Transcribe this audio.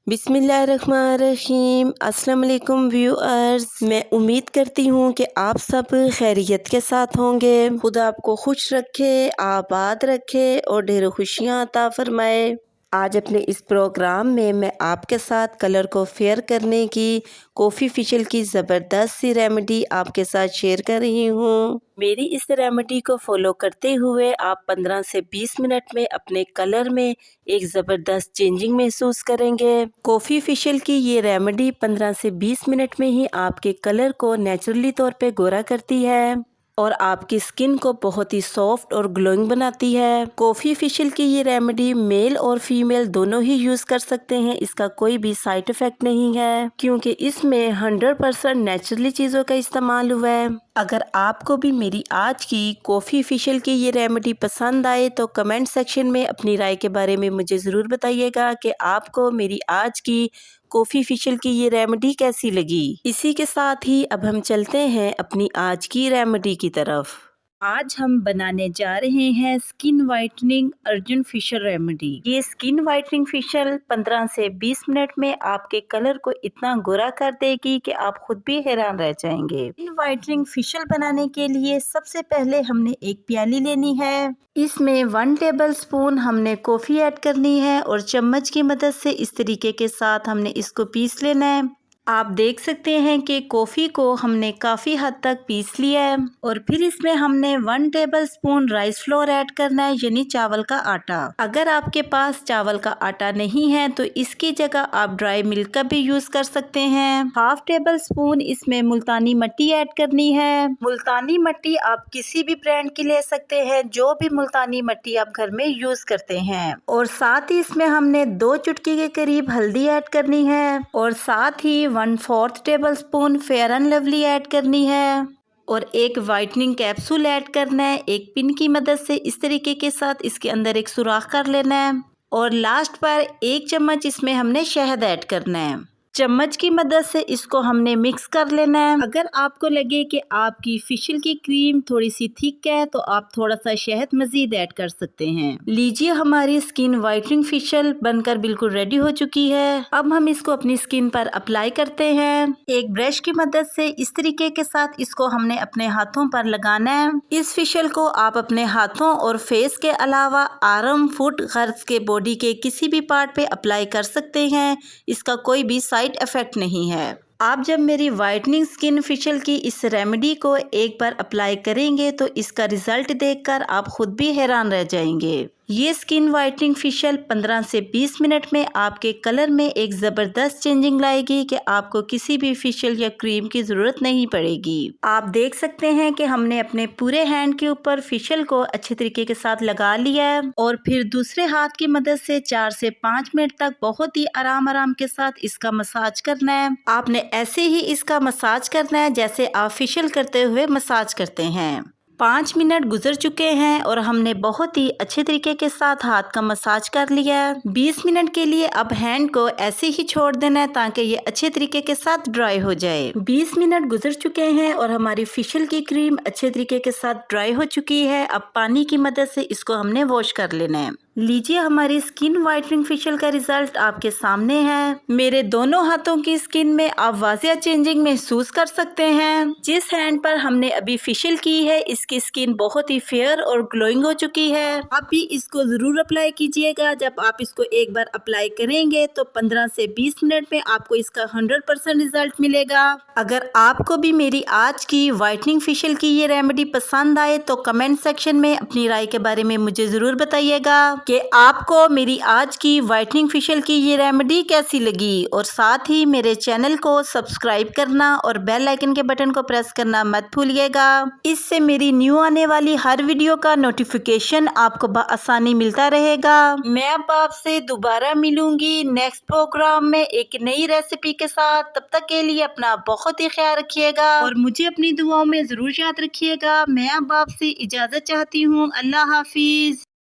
बिस्मिल्लाहिर्रहमानिर्रहीम। अस्सलाम वालेकुम व्यूअर्स, मैं उम्मीद करती हूँ कि आप सब खैरियत के साथ होंगे। खुदा आपको खुश रखे, आबाद रखे और ढेरों खुशियाँ अता फरमाए। आज अपने इस प्रोग्राम में मैं आपके साथ कलर को फेयर करने की कॉफ़ी फेशियल की ज़बरदस्त सी रेमेडी आपके साथ शेयर कर रही हूँ। मेरी इस रेमेडी को फॉलो करते हुए आप 15 से 20 मिनट में अपने कलर में एक ज़बरदस्त चेंजिंग महसूस करेंगे। कॉफ़ी फेशियल की ये रेमेडी 15 से 20 मिनट में ही आपके कलर को नेचुरली तौर पे गोरा करती है और आपकी स्किन को बहुत ही सॉफ्ट और ग्लोइंग बनाती है। कॉफ़ी फेशियल की ये रेमेडी मेल और फीमेल दोनों ही यूज़ कर सकते हैं। इसका कोई भी साइड इफ़ेक्ट नहीं है क्योंकि इसमें 100% नेचुरली चीज़ों का इस्तेमाल हुआ है। अगर आपको भी मेरी आज की कॉफ़ी फेशियल की ये रेमेडी पसंद आए तो कमेंट सेक्शन में अपनी राय के बारे में मुझे ज़रूर बताइएगा कि आपको मेरी आज की कॉफ़ी फेशियल की ये रेमेडी कैसी लगी। इसी के साथ ही अब हम चलते हैं अपनी आज की रेमेडी की तरफ। आज हम बनाने जा रहे हैं skin whitening Arjun facial remedy. ये स्किन वाइटनिंग फेशियल 15 से 20 मिनट में आपके कलर को इतना गोरा कर देगी कि आप खुद भी हैरान रह जाएंगे। स्किन वाइटनिंग फेशियल बनाने के लिए सबसे पहले हमने एक प्याली लेनी है। इसमें 1 टेबल स्पून हमने कॉफ़ी ऐड करनी है और चम्मच की मदद से इस तरीके के साथ हमने इसको पीस लेना है। आप देख सकते हैं कि कॉफ़ी को हमने काफ़ी हद तक पीस लिया है और फिर इसमें हमने 1 table spoon rice flour add करना है, यानी चावल का आटा। अगर आपके पास चावल का आटा नहीं है तो इसकी जगह आप ड्राई मिल्क का भी यूज़ कर सकते हैं। 1/2 टेबल स्पून इसमें मुल्तानी मिट्टी ऐड करनी है। मुल्तानी मिट्टी आप किसी भी ब्रांड की ले सकते हैं, जो भी मुल्तानी मिट्टी आप घर में यूज़ करते हैं। और साथ ही इसमें हमने 2 चुटकी के करीब हल्दी ऐड करनी है और साथ ही 1/4 table spoon fair and lovely add करनी है और एक वाइटनिंग कैप्सूल ऐड करना है। एक पिन की मदद से इस तरीके के साथ इसके अंदर एक सुराख कर लेना है और लास्ट पर 1 चम्मच इसमें हमने शहद ऐड करना है। चम्मच की मदद से इसको हमने मिक्स कर लेना है। अगर आपको लगे कि आपकी फेशियल की क्रीम थोड़ी सी थिक है तो आप थोड़ा सा शहद मजीद ऐड कर सकते हैं। लीजिए, हमारी स्किन वाइटनिंग फेशियल बनकर बिल्कुल रेडी हो चुकी है। अब हम इसको अपनी स्किन पर अप्लाई करते हैं। एक ब्रश की मदद से इस तरीके के साथ इसको हमने अपने हाथों पर लगाना है। इस फेशियल को आप अपने हाथों और फेस के अलावा आर्म, फुट, गर्दन के बॉडी के किसी भी पार्ट पे अप्लाई कर सकते हैं। इसका कोई भी साइड इफेक्ट नहीं है। आप जब मेरी वाइटनिंग स्किन फेशियल की इस रेमेडी को एक बार अप्लाई करेंगे तो इसका रिजल्ट देखकर आप खुद भी हैरान रह जाएंगे। ये स्किन वाइटनिंग फेशियल 15 से 20 मिनट में आपके कलर में एक ज़बरदस्त चेंजिंग लाएगी कि आपको किसी भी फेशियल या क्रीम की ज़रूरत नहीं पड़ेगी। आप देख सकते हैं कि हमने अपने पूरे हैंड के ऊपर फेशियल को अच्छे तरीके के साथ लगा लिया है और फिर दूसरे हाथ की मदद से 4 से 5 मिनट तक बहुत ही आराम के साथ इसका मसाज करना है। आपने ऐसे ही इसका मसाज करना है जैसे आप फेशियल करते हुए मसाज करते हैं। 5 मिनट गुजर चुके हैं और हमने बहुत ही अच्छे तरीके के साथ हाथ का मसाज कर लिया है। 20 मिनट के लिए अब हैंड को ऐसे ही छोड़ देना है ताकि ये अच्छे तरीके के साथ ड्राई हो जाए। 20 मिनट गुजर चुके हैं और हमारी फेशियल की क्रीम अच्छे तरीके के साथ ड्राई हो चुकी है। अब पानी की मदद से इसको हमने वॉश कर लेना है। लीजिए, हमारी स्किन वाइटनिंग फेशियल का रिजल्ट आपके सामने है। मेरे दोनों हाथों की स्किन में आप वाजिया चेंजिंग महसूस कर सकते हैं। जिस हैंड पर हमने अभी फेशियल की है इसकी स्किन बहुत ही फेयर और ग्लोइंग हो चुकी है। आप भी इसको जरूर अप्लाई कीजिएगा। जब आप इसको एक बार अप्लाई करेंगे तो 15 से 20 मिनट में आपको इसका 100% रिजल्ट मिलेगा। अगर आपको भी मेरी आज की वाइटनिंग फेशियल की ये रेमेडी पसंद आए तो कमेंट सेक्शन में अपनी राय के बारे में मुझे जरूर बताइएगा कि आपको मेरी आज की वाइटनिंग फेशियल की ये रेमेडी कैसी लगी। और साथ ही मेरे चैनल को सब्सक्राइब करना और बेल आइकन के बटन को प्रेस करना मत भूलिएगा। इससे मेरी न्यू आने वाली हर वीडियो का नोटिफिकेशन आपको आसानी मिलता रहेगा। मैं अब आपसे दोबारा मिलूंगी नेक्स्ट प्रोग्राम में एक नई रेसिपी के साथ। तब तक के लिए अपना बहुत ही ख्याल रखिएगा और मुझे अपनी दुआओं में जरूर याद रखिएगा। मैं अब आपसे इजाजत चाहती हूँ। अल्लाह हाफिज।